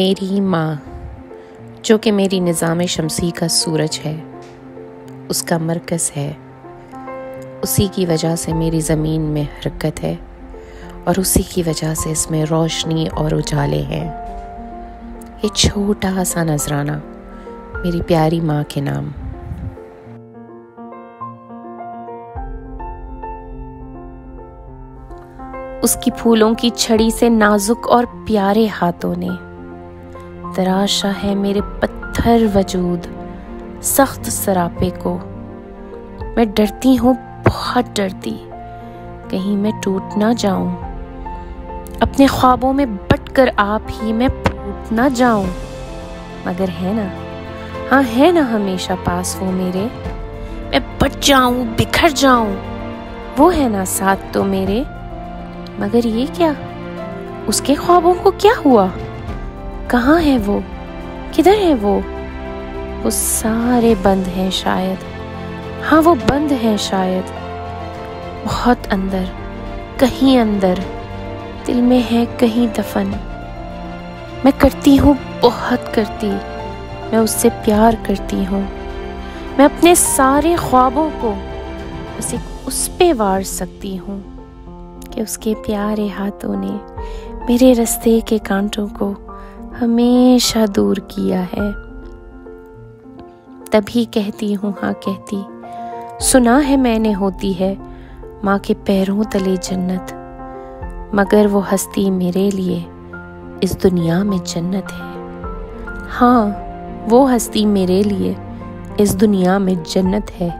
मेरी माँ, जो कि मेरी निज़ाम शमसी का सूरज है, उसका मरकज़ है। उसी की वजह से मेरी ज़मीन में हरकत है और उसी की वजह से इसमें रोशनी और उजाले हैं। ये छोटा सा नजराना मेरी प्यारी माँ के नाम। उसकी फूलों की छड़ी से नाजुक और प्यारे हाथों ने तराशा है मेरे पत्थर वजूद, सख्त सरापे को। मैं डरती हूँ, बहुत डरती, कहीं मैं टूट ना जाऊं, अपने ख्वाबों में बटकर आप ही मैं फूट ना जाऊं। मगर है ना, हाँ है ना हमेशा पास वो मेरे, मैं बच जाऊं, बिखर जाऊं, वो है ना साथ तो मेरे। मगर ये क्या, उसके ख्वाबों को क्या हुआ? कहाँ है वो, किधर है वो सारे बंद हैं शायद, हाँ वो बंद हैं शायद। बहुत अंदर, कहीं अंदर दिल में है कहीं दफन। मैं करती हूँ, बहुत करती, मैं उससे प्यार करती हूँ। मैं अपने सारे ख्वाबों को बस एक उस पे वार सकती हूँ कि उसके प्यारे हाथों ने मेरे रास्ते के कांटों को हमेशा दूर किया है। तभी कहती हूँ, हाँ कहती, सुना है मैंने होती है माँ के पैरों तले जन्नत। मगर वो हस्ती मेरे लिए इस दुनिया में जन्नत है। हाँ वो हस्ती मेरे लिए इस दुनिया में जन्नत है।